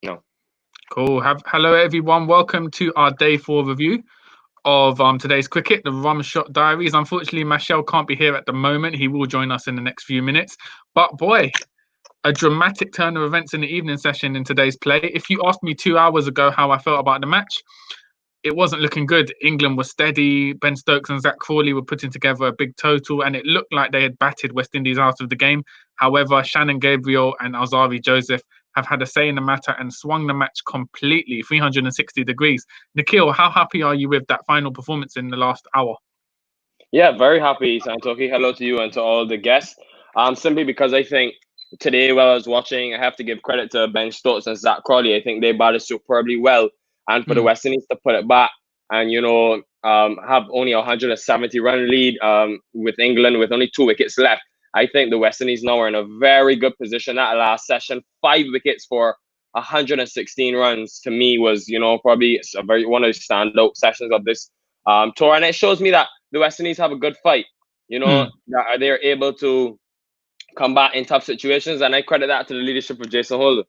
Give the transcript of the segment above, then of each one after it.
No. Cool. Hello, everyone. Welcome to our day 4 review of today's cricket, the Rum Shot Diaries. Unfortunately, Michelle can't be here at the moment. He will join us in the next few minutes. But boy, a dramatic turn of events in the evening session in today's play. If you asked me 2 hours ago how I felt about the match, it wasn't looking good. England was steady. Ben Stokes and Zach Crawley were putting together a big total, and it looked like they had batted West Indies out of the game. However, Shannon Gabriel and Alzarri Joseph have had a say in the matter and swung the match completely 360 degrees. Nikhil, how happy are you with that final performance in the last hour? Yeah, very happy, Santoki. Hello to you and to all the guests. Simply because I think today, while I was watching, I have to give credit to Ben Stokes and Zach Crawley. I think they batted superbly well, and for the West Indies to put it back and have only a 170 run lead with England with only 2 wickets left. I think the West Indies now are in a very good position. That last session, 5 wickets for 116 runs, to me was probably one of the standout sessions of this tour, and it shows me that the West Indies have a good fight. That they're able to combat in tough situations, and I credit that to the leadership of Jason Holder.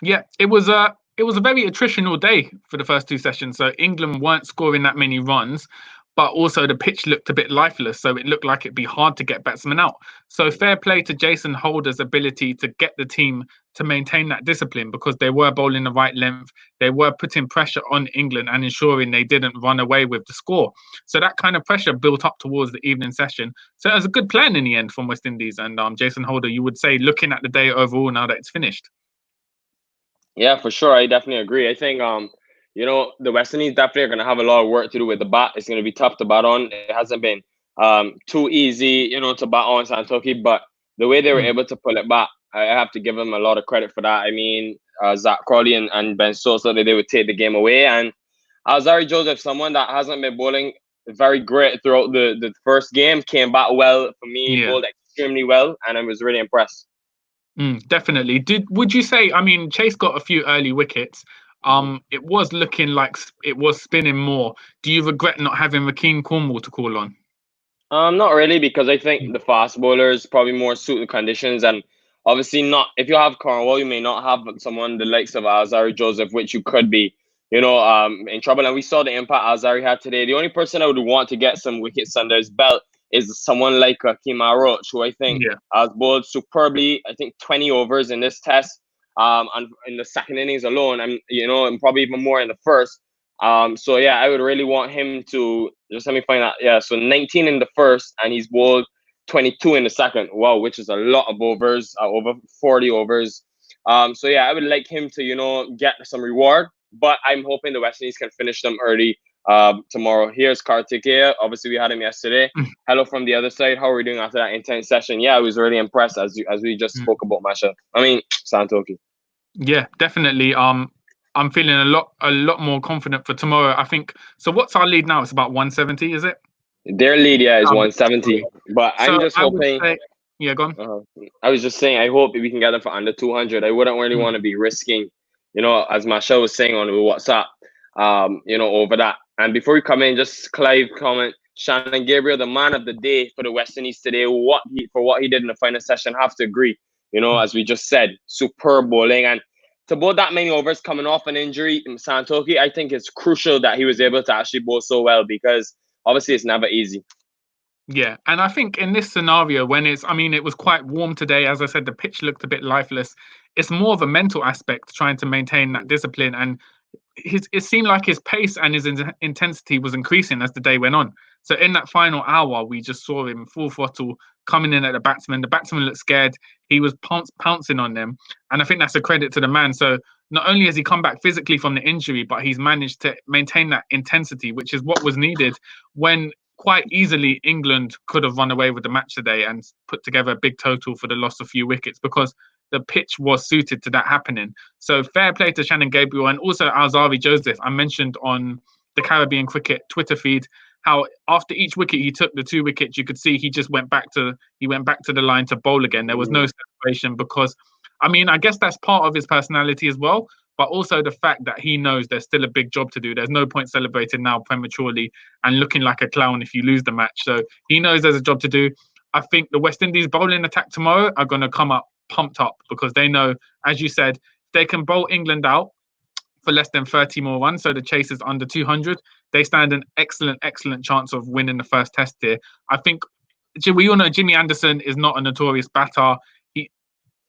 Yeah, it was a very attritional day for the first 2 sessions. So England weren't scoring that many runs, but also the pitch looked a bit lifeless. So it looked like it'd be hard to get batsmen out. So fair play to Jason Holder's ability to get the team to maintain that discipline, because they were bowling the right length. They were putting pressure on England and ensuring they didn't run away with the score. So that kind of pressure built up towards the evening session. So it was a good plan in the end from West Indies. And Jason Holder, you would say, looking at the day overall now that it's finished. Yeah, for sure. I definitely agree. I think the West Indies definitely are going to have a lot of work to do with the bat. It's going to be tough to bat on. It hasn't been too easy, to bat on Santoki, but the way they were able to pull it back, I have to give them a lot of credit for that. I mean, Zach Crawley and Ben Stokes, so that they would take the game away. And Alzarri Joseph, someone that hasn't been bowling very great throughout the first game, came back well for me, bowled extremely well, and I was really impressed. Definitely. Would you say? I mean, Chase got a few early wickets. It was looking like it was spinning more. Do you regret not having Rakeen Cornwall to call on? Not really, because I think the fast bowlers probably more suit the conditions, and obviously not. If you have Cornwall, you may not have someone the likes of Alzarri Joseph, which you could be, in trouble. And we saw the impact Alzarri had today. The only person I would want to get some wickets under his belt is someone like Kemar Roach, who I think has bowled superbly. I think 20 overs in this test, and in the second innings alone, and probably even more in the first. So yeah, I would really want him to just let me find out. Yeah, so 19 in the first, and he's bowled 22 in the second. Wow, which is a lot of overs, over 40 overs. So yeah, I would like him to get some reward, but I'm hoping the West Indies can finish them early tomorrow. Here's Karthikeya. Obviously, we had him yesterday. Hello from the other side. How are we doing after that intense session? Yeah, I was really impressed as we just spoke about Masha. Santoki. Yeah, definitely. I'm feeling a lot more confident for tomorrow. I think. So what's our lead now? It's about 170, is it? Their lead, is 170. But I'm just hoping. Yeah, go on. I was just saying, I hope we can get them for under 200. I wouldn't really want to be risking, as Michelle was saying on WhatsApp, over that. And before we come in, just Clive comment, Shannon Gabriel, the man of the day for the West Indies today, what he did in the final session, have to agree. As we just said, superb bowling. And to bowl that many overs coming off an injury in Santoki, I think it's crucial that he was able to actually bowl so well, because obviously it's never easy. Yeah, and I think in this scenario, when it was quite warm today, as I said, the pitch looked a bit lifeless. It's more of a mental aspect, trying to maintain that discipline. And it seemed like his pace and his intensity was increasing as the day went on. So in that final hour, we just saw him full throttle coming in at the batsman. The batsman looked scared. He was pouncing on them. And I think that's a credit to the man. So not only has he come back physically from the injury, but he's managed to maintain that intensity, which is what was needed when quite easily England could have run away with the match today and put together a big total for the loss of few wickets, because the pitch was suited to that happening. So fair play to Shannon Gabriel, and also Alzarri Joseph. I mentioned on the Caribbean Cricket Twitter feed how after each wicket he took, the 2 wickets, you could see he just went back to the line to bowl again. There was no celebration, because I guess that's part of his personality as well, but also the fact that he knows there's still a big job to do. There's no point celebrating now prematurely and looking like a clown if you lose the match. So he knows there's a job to do. I think the West Indies bowling attack tomorrow are going to come up pumped up, because they know, as you said, they can bowl England out for less than 30 more runs, so the chase is under 200, they stand an excellent chance of winning the first test here. I think we all know Jimmy Anderson is not a notorious batter.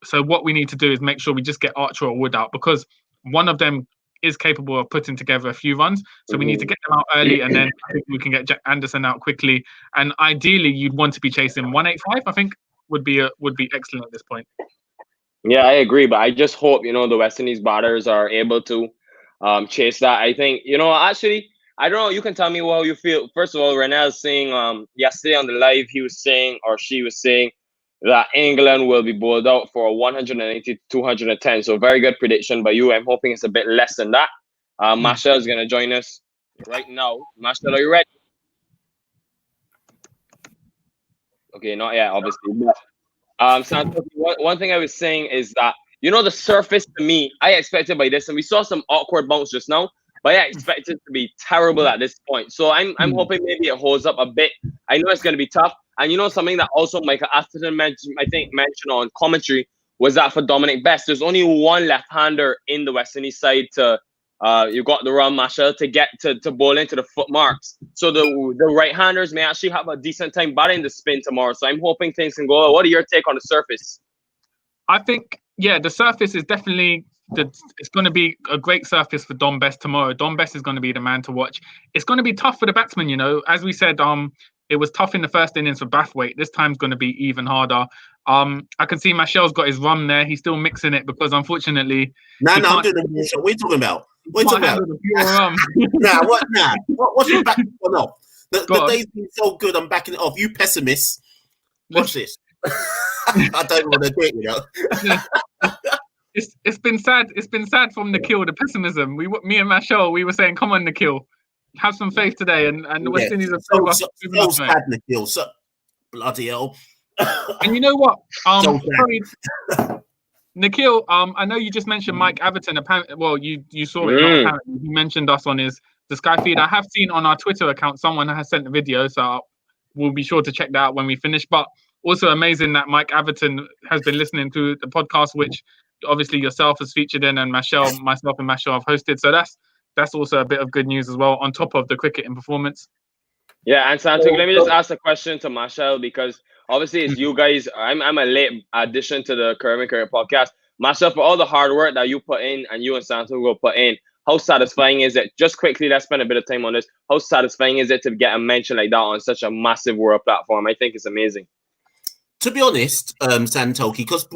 So what we need to do is make sure we just get Archer or Wood out, because one of them is capable of putting together a few runs. So we need to get them out early, and then I think we can get Jack Anderson out quickly. And ideally, you'd want to be chasing 185. I think would be excellent at this point. Yeah, I agree, but I just hope the West Indies batters are able to chase that. I think actually, I don't know. You can tell me how you feel. First of all, Renel's saying yesterday on the live, he was saying, or she was saying, that England will be bowled out for 180 to 210. So very good prediction by you. I'm hoping it's a bit less than that. Mashal is going to join us right now. Mashal, are you ready? Okay, not yet, obviously. Santos, one thing I was saying is that, the surface to me, I expected by this, and we saw some awkward bounce just now, but I expected it to be terrible at this point. So I'm hoping maybe it holds up a bit. I know it's going to be tough. And something that also Michael Atherton mentioned on commentary was that for Dominic Best, there's only one left-hander in the West Indies side to you got the Ram Mashal to get to bowl into the foot marks. So the right-handers may actually have a decent time batting the spin tomorrow. So I'm hoping things can go. What are your take on the surface? I think, the surface is definitely it's going to be a great surface for Dom Best tomorrow. Dom Best is going to be the man to watch. It's going to be tough for the batsmen, as we said. It was tough in the first innings for Brathwaite. This time's going to be even harder. I can see Mashal's got his rum there. He's still mixing it because, unfortunately... I'm doing the shot. What are you talking about? What's your back on off? The day's been so good, I'm backing it off. You pessimists, watch this. I don't want to do it, It's been sad. It's been sad from Nikhil, the pessimism. Me and Mashal, we were saying, come on, Nikhil. Have some faith today, and the West Indies are so sad, Nikhil. So bloody hell. And you know what? Sorry, Nikhil. I know you just mentioned Mike Atherton. Apparently, well, you saw it. Not apparently. He mentioned us on the Sky feed. I have seen on our Twitter account someone has sent a video, so we'll be sure to check that out when we finish. But also amazing that Mike Atherton has been listening to the podcast, which obviously yourself has featured in, and myself and Mashal have hosted. So that's also a bit of good news as well, on top of the cricketing performance. Yeah, and Santo, let me just ask a question to Mashal, because obviously it's you guys. I'm a late addition to the Curving Career podcast. Mashal, for all the hard work that you put in and you and Santo will put in, how satisfying is it? Just quickly, let's spend a bit of time on this. How satisfying is it to get a mention like that on such a massive world platform? I think it's amazing. To be honest, Santoki, because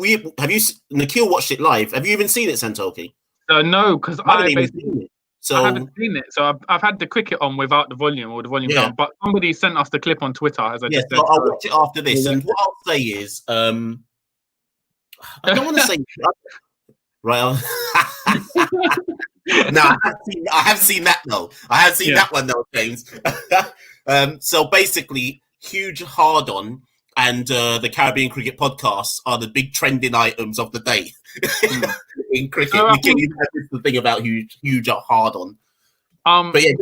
Nikhil watched it live. Have you even seen it, Santoki? No, because I haven't seen it. So I haven't seen it. So I've had the cricket on without the volume on, but somebody sent us the clip on Twitter, as I just said. So I'll watch it after this. And what I'll say is, I don't want to say right. No, I have seen that though. I have seen that one though, James. So basically, huge hard on. And the Caribbean Cricket Podcasts are the big trending items of the day in cricket. The thing about huge are hard on. But yeah,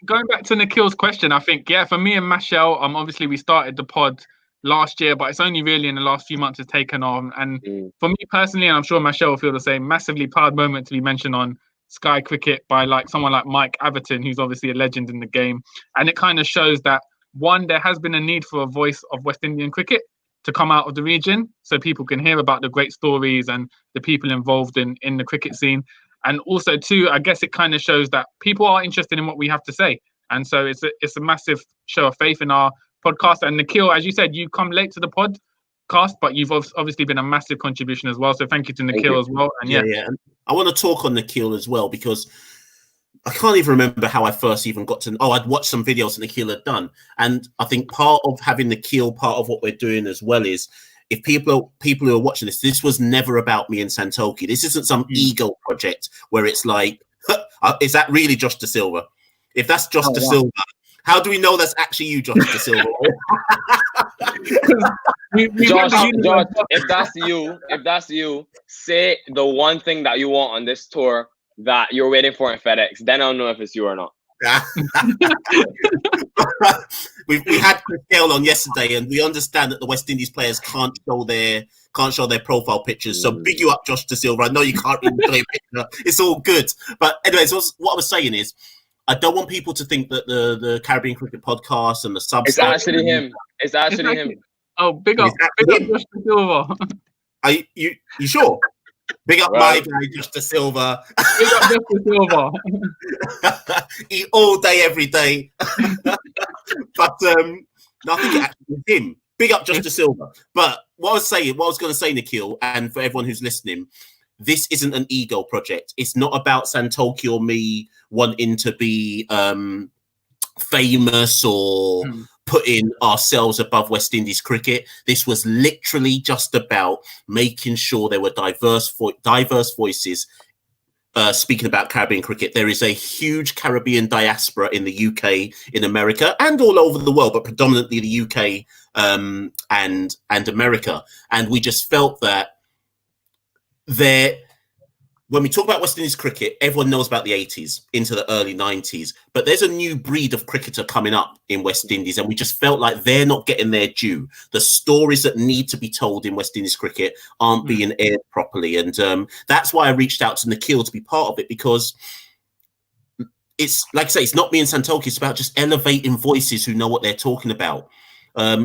going back to Nikhil's question, I think for me and Mashal, obviously we started the pod last year, but it's only really in the last few months it's taken on. And for me personally, and I'm sure Mashal will feel the same, massively proud moment to be mentioned on Sky Cricket by someone like Mike Atherton, who's obviously a legend in the game. And it kind of shows that, one, there has been a need for a voice of West Indian cricket to come out of the region so people can hear about the great stories and the people involved in the cricket scene. And also, two, I guess it kind of shows that people are interested in what we have to say. And so it's a massive show of faith in our podcast. And Nikhil, as you said, you come late to the podcast, but you've obviously been a massive contribution as well. So thank you to Nikhil as well. And And I want to talk on Nikhil as well, because I can't even remember how I first even got to... I'd watched some videos that Nikhil had done. And I think part of having Nikhil, part of what we're doing as well is, if people who are watching this was never about me and Santoki. This isn't some ego project where it's like, is that really Josh De Silva? If that's Josh De Silva, how do we know that's actually you, Josh De Silva? Josh, if that's you, say the one thing that you want on this tour that you're waiting for in FedEx. Then I'll know if it's you or not. we had Chris Gale on yesterday, and we understand that the West Indies players can't show their can't show their profile pictures. So big you up, Josh De Silva. I know you can't really show a picture. It's all good. But anyways, what I was saying is, I don't want people to think that the Caribbean Cricket Podcast and the Substack. It's actually him. It's actually him. Oh, big up Josh De Silva. Are you sure? Big up my guy, Josh De Silva. Big up Josh De Silva. Eat all day, every day. But no, I think it actually is him. Big up Josh De Silva. But what I was going to say, Nikhil, and for everyone who's listening, this isn't an ego project. It's not about Santoki or me wanting to be famous or putting ourselves above West Indies cricket. This was literally just about making sure there were diverse voices speaking about Caribbean cricket. There is a huge Caribbean diaspora in the UK, in America, and all over the world, but predominantly the UK and America. And we just felt that when we talk about West Indies cricket, everyone knows about the 80s into the early 90s, but there's a new breed of cricketer coming up in West Indies, and we just felt like they're not getting their due. The stories that need to be told in West Indies cricket aren't being aired properly, and that's why I reached out to Nikhil to be part of it, because it's, like I say, it's not me and Santoki, it's about just elevating voices who know what they're talking about.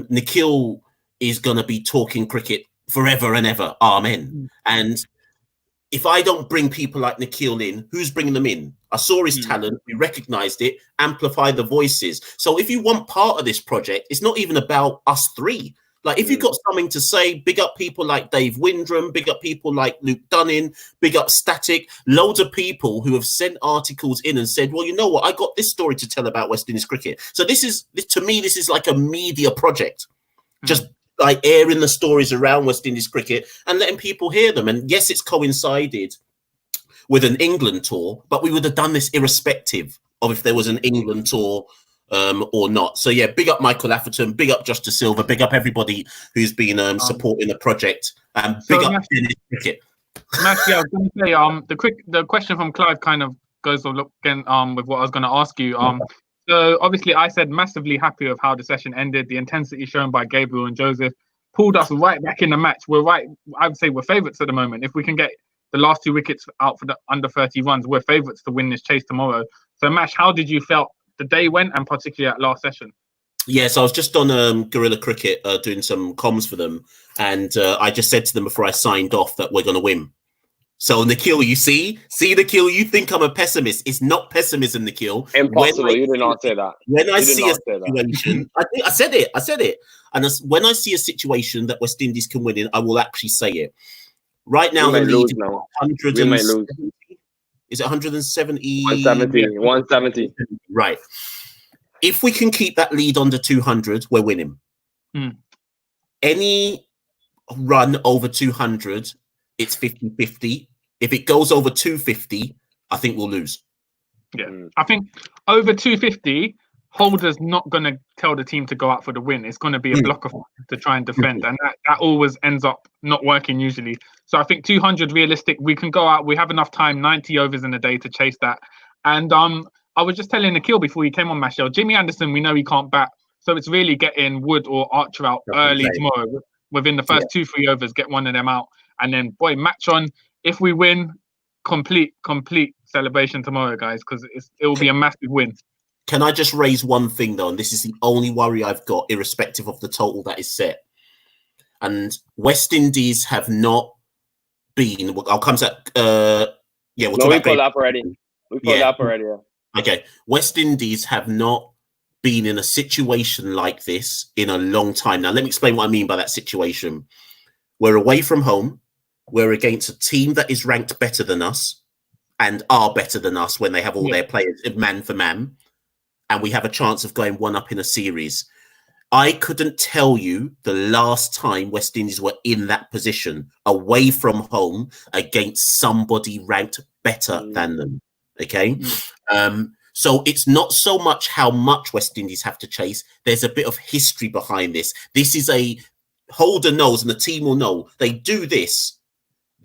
Nikhil is going to be talking cricket forever and ever, amen. And if I don't bring people like Nikhil in, who's bringing them in? I saw his talent, we recognized it, amplify the voices. So if you want part of this project, it's not even about us three. Like, if you've got something to say, big up people like Dave Windram, big up people like Luke Dunning, big up Static, loads of people who have sent articles in and said, well, you know what, I got this story to tell about West Indies cricket. So to me, this is like a media project. Just like airing the stories around West Indies cricket and letting people hear them. And yes, it's coincided with an England tour, but we would have done this irrespective of if there was an England tour or not. So yeah, big up Michael Atherton, big up Josh De Silva, big up everybody who's been supporting the project, and big up Indies cricket. Max, yeah, I was going to say, the question from Clive kind of goes again with what I was going to ask you. So obviously I said massively happy with how the session ended. The intensity shown by Gabriel and Joseph pulled us right back in the match. I would say we're favourites at the moment. If we can get the last 2 wickets out for the under 30 runs, we're favourites to win this chase tomorrow. So Mash, how did you felt the day went, and particularly at last session? Yeah, so I was just on Guerrilla Cricket doing some comms for them, and I just said to them before I signed off that we're going to win. So Nikhil, you see, Nikhil, you think I'm a pessimist. It's not pessimism, Nikhil. Impossible. You did not say that. When I see a situation, I said it. And when I see a situation that West Indies can win in, I will actually say it. Right now, the lead is 170. Is it 170? 170. Right. If we can keep that lead under 200, we're winning. Any run over 200, it's 50-50. If it goes over 250, I think we'll lose. Yeah, I think over 250, Holder's not going to tell the team to go out for the win. It's going to be a blocker to try and defend, and that always ends up not working usually. So I think 200 realistic. We can go out. We have enough time, 90 overs in a day to chase that. And I was just telling Nikhil before he came on, Mashel, Jimmy Anderson, we know he can't bat. So it's really getting Wood or Archer out early tomorrow. Within the first 2-3 overs, get one of them out. And then, boy, match on. If we win, complete celebration tomorrow, guys, because it will be a massive win. Can I just raise one thing, though? And this is the only worry I've got, irrespective of the total that is set. And West Indies have not been... I'll come to that. We pulled up already. Okay. West Indies have not been in a situation like this in a long time. Now, let me explain what I mean by that situation. We're away from home. We're against a team that is ranked better than us and are better than us when they have all their players man for man. And we have a chance of going one up in a series. I couldn't tell you the last time West Indies were in that position, away from home against somebody ranked better than them. Okay? So it's not so much how much West Indies have to chase. There's a bit of history behind this. This is a Holder knows, and the team will know, they do this.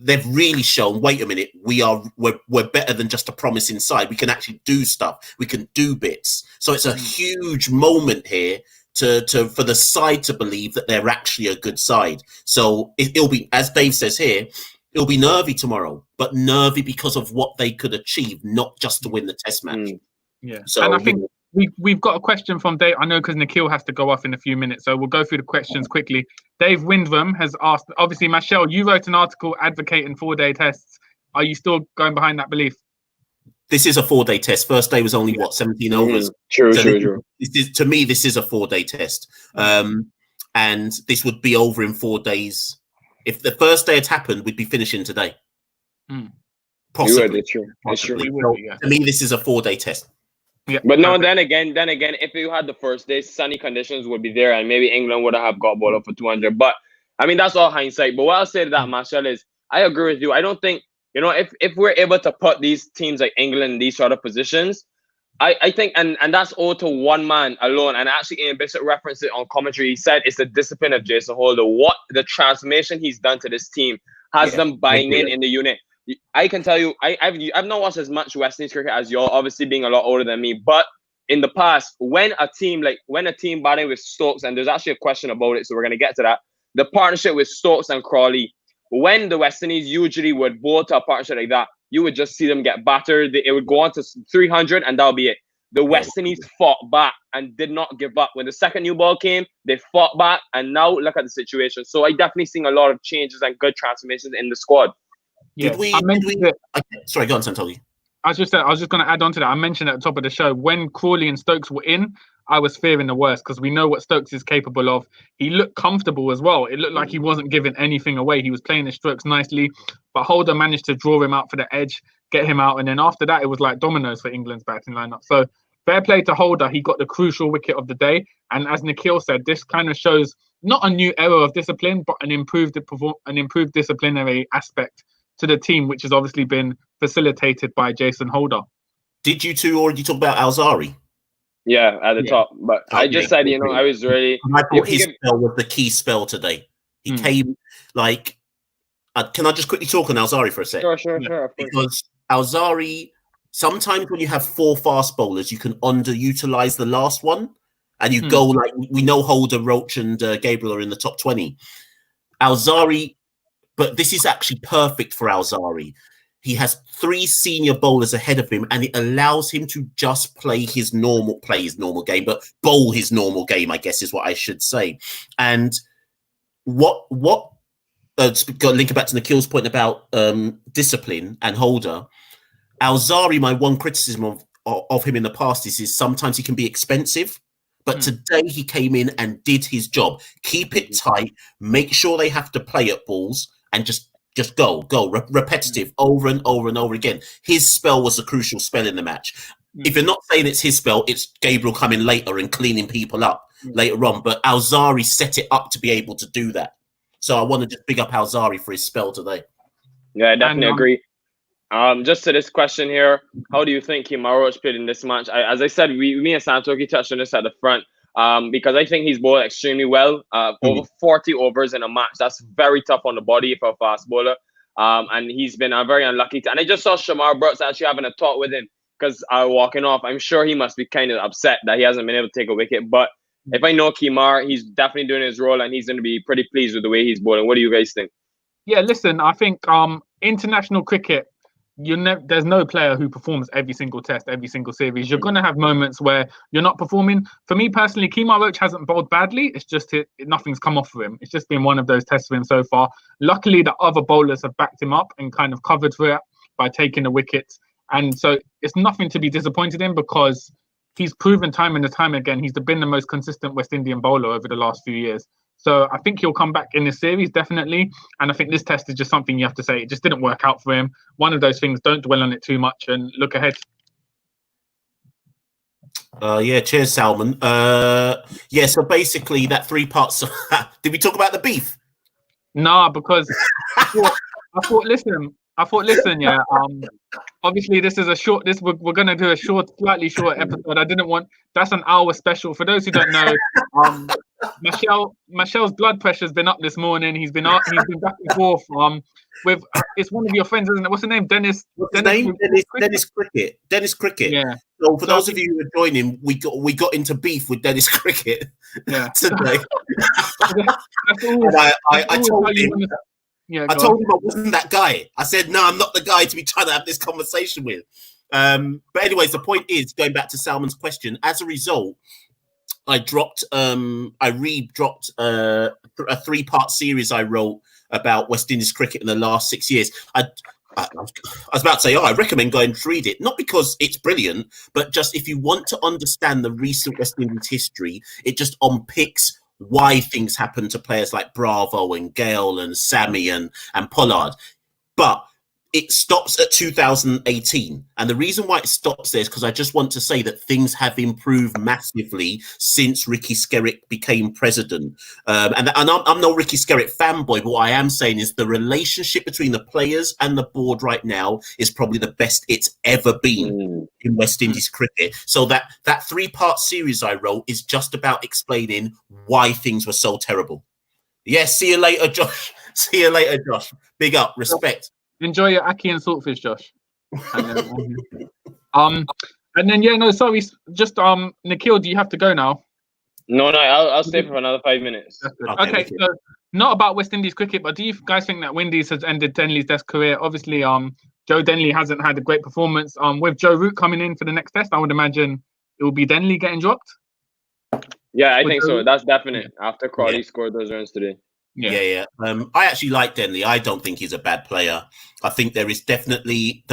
They've really shown, wait a minute, we're better than just a promising side. We can actually do stuff. We can do bits. So it's a huge moment here for the side to believe that they're actually a good side. So it'll be, as Dave says here, it'll be nervy tomorrow, but nervy because of what they could achieve, not just to win the test match. Yeah. So, and I think we've got a question from Dave. I know because Nikhil has to go off in a few minutes, so we'll go through the questions quickly. Dave Windram has asked, obviously, Michelle, you wrote an article advocating 4-day tests. Are you still going behind that belief? This is a 4-day test. First day was only, 17 overs? True. To me, this is a 4-day test. And this would be over in 4 days. If the first day had happened, we'd be finishing today. Possibly. It's true. So, to me, this is a 4-day test. Yeah. But no, then again, if you had the first day, sunny conditions would be there, and maybe England would have got ball up for 200. But I mean, that's all hindsight. But what I'll say to that, Marshall, is I agree with you. I don't think, if we're able to put these teams like England in these sort of positions, I think, and that's all to one man alone. And actually, Ian Bishop referenced it on commentary. He said it's the discipline of Jason Holder. What the transformation he's done to this team has them buying in the unit. I can tell you, I've not watched as much West Indies cricket as y'all, obviously being a lot older than me. But in the past, when a team batting with Stokes, and there's actually a question about it, so we're gonna get to that. The partnership with Stokes and Crawley, when the West Indies usually would bowl to a partnership like that, you would just see them get battered. It would go on to 300, and that'll be it. The West Indies fought back and did not give up. When the second new ball came, they fought back, and now look at the situation. So I definitely seeing a lot of changes and good transformations in the squad. Yeah, sorry, go on, Santoli. I was just going to add on to that. I mentioned at the top of the show, when Crawley and Stokes were in, I was fearing the worst because we know what Stokes is capable of. He looked comfortable as well. It looked like he wasn't giving anything away. He was playing his strokes nicely, but Holder managed to draw him out for the edge, get him out, and then after that, it was like dominoes for England's batting lineup. So fair play to Holder. He got the crucial wicket of the day. And as Nikhil said, this kind of shows not a new era of discipline, but an improved disciplinary aspect to the team, which has obviously been facilitated by Jason Holder. Did you two already talk about Alzari? Yeah, at the top. But I just said, I was really... I thought his spell was the key spell today. He came like... can I just quickly talk on Alzari for a sec? Sure. Because Alzari, sometimes when you have 4 fast bowlers, you can underutilize the last one. And you go like... We know Holder, Roach and Gabriel are in the top 20. Alzari... But this is actually perfect for Alzari. He has 3 senior bowlers ahead of him, and it allows him to just play his normal game, but bowl his normal game, I guess is what I should say. And got to link it back to Nikhil's point about discipline and Holder. Alzari, my one criticism of him in the past is sometimes he can be expensive. But today he came in and did his job. Keep it tight. Make sure they have to play at balls and just go repetitive over and over and over again. His spell was a crucial spell in the match. If you're not saying it's his spell, it's Gabriel coming later and cleaning people up later on. But Alzari set it up to be able to do that. So I want to just big up Alzari for his spell today. Yeah, I definitely agree. Just to this question here, how do you think Kemar Roach played in this match? As I said, me and Santoki touched on this at the front because I think he's bowled extremely well. Over 40 overs in a match. That's very tough on the body for a fast bowler. And he's been very unlucky. And I just saw Shamar Brooks actually having a talk with him because walking off. I'm sure he must be kind of upset that he hasn't been able to take a wicket. But if I know Kemar, he's definitely doing his role and he's going to be pretty pleased with the way he's bowling. What do you guys think? Yeah, listen, I think international cricket, there's no player who performs every single test, every single series. You're going to have moments where you're not performing. For me personally, Kemar Roach hasn't bowled badly. It's just nothing's come off for him. It's just been one of those tests for him so far. Luckily, the other bowlers have backed him up and kind of covered for it by taking the wickets. And so it's nothing to be disappointed in because he's proven time and time again he's been the most consistent West Indian bowler over the last few years. So I think he'll come back in this series, definitely. And I think this test is just something you have to say. It just didn't work out for him. One of those things, don't dwell on it too much and look ahead. Yeah, cheers, Salman. Yeah, so basically that 3 parts. Did we talk about the beef? Nah, because I thought, listen, I thought, listen, yeah, obviously this is a short. We're gonna do a slightly short episode. I didn't want that's an hour special. For those who don't know, Michelle's blood pressure's been up this morning. He's been back and forth. With it's one of your friends, isn't it? What's the name? Dennis. Dennis Cricket. Dennis Cricket. Yeah. So for those of you who are joining, we got into beef with Dennis Cricket. Yeah. Today. I told him. Yeah, I told him I wasn't that guy. I said, no, I'm not the guy to be trying to have this conversation with. But anyways, the point is, going back to Salman's question, as a result, I dropped a 3-part series I wrote about West Indies cricket in the last 6 years. I was about to say, I recommend going to read it, not because it's brilliant, but just if you want to understand the recent West Indies history, it just unpicks why things happen to players like Bravo and Gale and Sammy and Pollard. But it stops at 2018. And the reason why it stops there is because I just want to say that things have improved massively since Ricky Skerritt became president. And I'm no Ricky Skerritt fanboy, but what I am saying is the relationship between the players and the board right now is probably the best it's ever been in West Indies cricket. So that 3-part series I wrote is just about explaining why things were so terrible. Yes, see you later, Josh. See you later, Josh. Big up, respect. Enjoy your ackee and saltfish, Josh. And then yeah, no, sorry, just Nikhil, do you have to go now? No, I'll stay for another 5 minutes. Okay, so not about West Indies cricket, but do you guys think that Windies has ended Denley's Test career? Obviously, Joe Denley hasn't had a great performance. With Joe Root coming in for the next Test, I would imagine it will be Denley getting dropped. Yeah, I think so. That's definite. After Crawley scored those runs today. Yeah. I actually like Denley. I don't think he's a bad player. I think there is definitely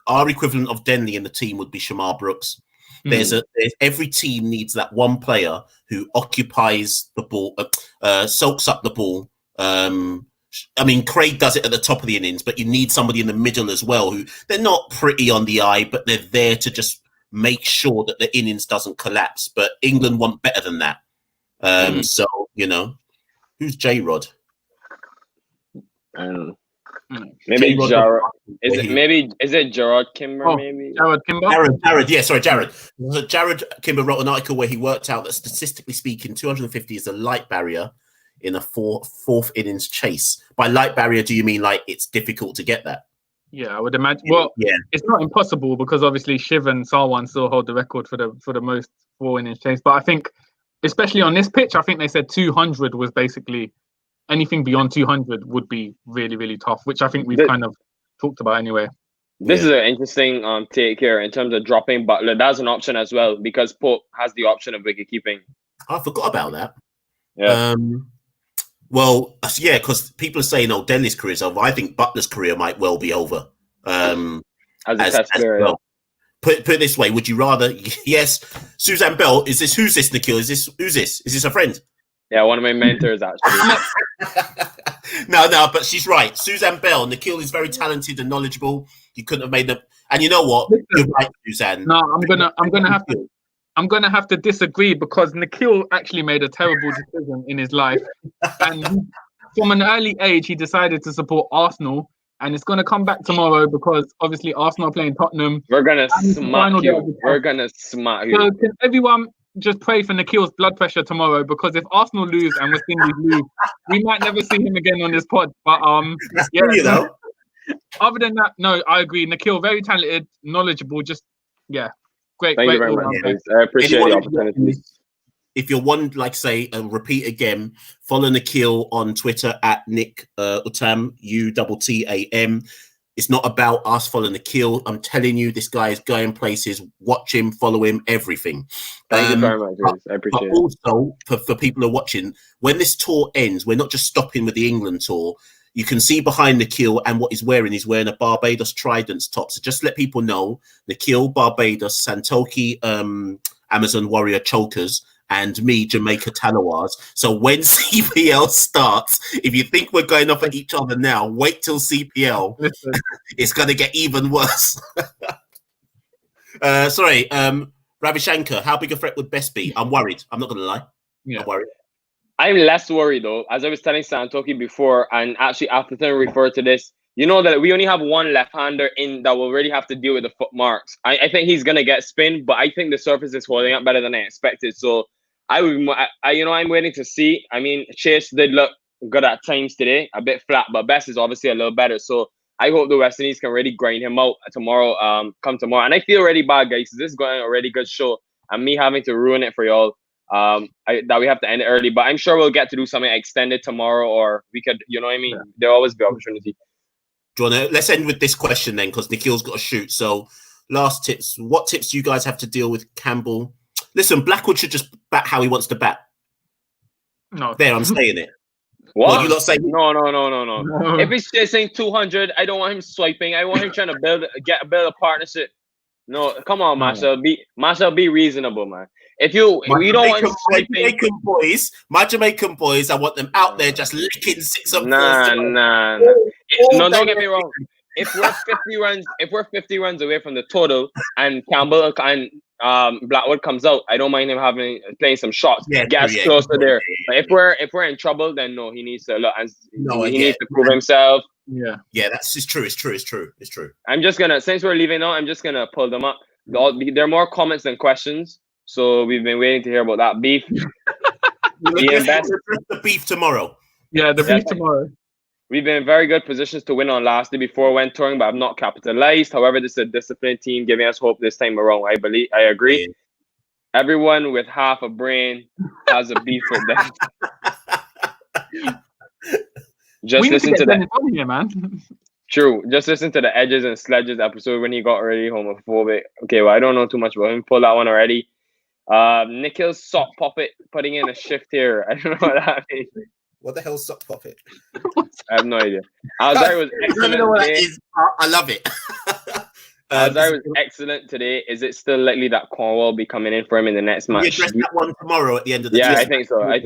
our equivalent of Denley in the team would be Shamar Brooks. There's every team needs that one player who occupies the ball, soaks up the ball. I mean, Craig does it at the top of the innings, but you need somebody in the middle as well who they're not pretty on the eye, but they're there to just make sure that the innings doesn't collapse. But England want better than that. So, who's J-Rod? Maybe Gerard. Is it Gerard Kimber? Maybe Gerard Kimber. Jared. Yeah, sorry, Jared. Jared Kimber wrote an article where he worked out that statistically speaking, 250 is a light barrier in a fourth innings chase. By light barrier, do you mean like it's difficult to get that? Yeah, I would imagine. Well, it's not impossible because obviously Shiv and Sarwan still hold the record for the most 4 innings chase. But I think, especially on this pitch, I think they said 200 was basically. Anything beyond 200 would be really, really tough, which I think we've kind of talked about anyway. This is an interesting take here in terms of dropping Butler. That's an option as well because Pope has the option of wicket keeping. I forgot about that. Yeah. Well, yeah, because people are saying, Denley's career's over. I think Butler's career might well be over. As a test player. Well. Put it this way, would you rather? Yes, Suzanne Belle. Who's this, Nikhil? Who's this? Is this a friend? Yeah, one of my mentors, actually. No, but she's right. Suzanne Belle, Nikhil is very talented and knowledgeable. You couldn't have made them. And you know what? You're right, Suzanne. No, I'm gonna have to disagree because Nikhil actually made a terrible decision in his life, and from an early age he decided to support Arsenal, and it's gonna come back tomorrow because obviously Arsenal are playing Tottenham. We're gonna smack you. So can everyone just pray for Nikhil's blood pressure tomorrow because if Arsenal lose and West Indies lose, we might never see him again on this pod. But yeah, other than that, no, I agree. Nikhil, very talented, knowledgeable, just great. Thank you very much. I appreciate the opportunity. If you're one, like say, repeat again, follow Nikhil on Twitter at Nick Utam, UTTAM. It's not about us following Nikhil. I'm telling you, this guy is going places. Watch him, follow him, everything. Thank you very much, Chris. I appreciate it. Also, for people who are watching, when this tour ends, we're not just stopping with the England tour. You can see behind Nikhil and what he's wearing a Barbados Tridents top. So just let people know, Nikhil, Barbados, Santoki, Amazon Warrior Chokers, and me, Jamaica Talawars. So when CPL starts, if you think we're going off at each other now, wait till CPL. It's going to get even worse. Ravi Shankar, how big a threat would Best be? I'm worried. I'm not going to lie. I'm worried. I'm less worried, though. As I was telling Santoki before, and actually Atherton referred to this, you know that we only have one left-hander in that will really have to deal with the foot marks. I think he's gonna get spin, but I think the surface is holding up better than I expected. So I'm waiting to see. I mean, Chase did look good at times today, a bit flat, but Best is obviously a little better. So I hope the West Indies can really grind him out tomorrow. Come tomorrow, and I feel already bad, guys. This is going a really good show, and me having to ruin it for y'all. That we have to end it early, but I'm sure we'll get to do something extended tomorrow, or we could, you know what I mean? Yeah. There'll always be opportunity. Do you wanna, let's end with this question then, because Nikhil's got to shoot. So, last tips. What tips do you guys have to deal with Campbell? Listen, Blackwood should just bat how he wants to bat. No, there, I'm saying it. What? You not saying? No. If he's chasing 200, I don't want him swiping. I want him trying to build a partnership. No, come on, Marshall. Be reasonable, man. If you don't want swiping, my Jamaican boys, I want them out there just licking 6 up. Nah. No, don't get me wrong. If we're 50 runs away from the total, and Campbell and Blackwood comes out, I don't mind him playing some shots. Get us closer there. But if we're in trouble, then no, he needs to look. He needs to prove himself. Yeah, that's true. It's true. I'm just gonna, since we're leaving now, I'm just gonna pull them up. There are more comments than questions, so we've been waiting to hear about that beef. The beef tomorrow. Yeah, the beef tomorrow. We've been in very good positions to win on last day before went touring, but have not capitalized. However, this is a disciplined team giving us hope this time around. I agree. Yeah. Everyone with half a brain has a beef with them. Just listen to that. Here, man. True. Just listen to the Edges and Sledges episode when he got really homophobic. Okay, well, I don't know too much about him. Pull that one already. Nikhil's sock puppet putting in a shift here. I don't know what that means. What the hell's sock puppet? I have no idea. Azari was excellent. I love it. Azari was excellent today. Is it still likely that Cornwall will be coming in for him in the next match? We address that one tomorrow at the end of the Yeah, I think so. Right,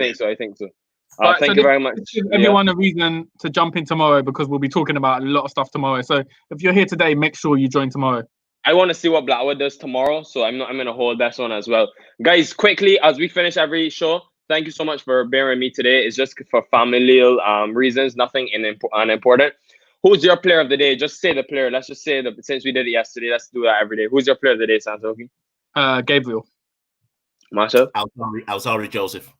thank you very much. Give everyone a reason to jump in tomorrow, because we'll be talking about a lot of stuff tomorrow. So if you're here today, make sure you join tomorrow. I want to see what Blackwood does tomorrow, so I'm going to hold that one as well. Guys, quickly, as we finish every show, thank you so much for bearing with me today. It's just for familial reasons, nothing unimportant. Who's your player of the day? Just say the player. Let's just say since we did it yesterday, let's do that every day. Who's your player of the day, Santoki? Gabriel. Marshall? Alzari Joseph.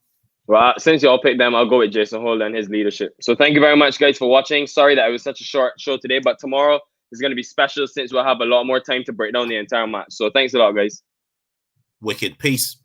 Well, since you all picked them, I'll go with Jason Holt and his leadership. So thank you very much, guys, for watching. Sorry that it was such a short show today, but tomorrow is going to be special since we'll have a lot more time to break down the entire match. So thanks a lot, guys. Wicked. Peace.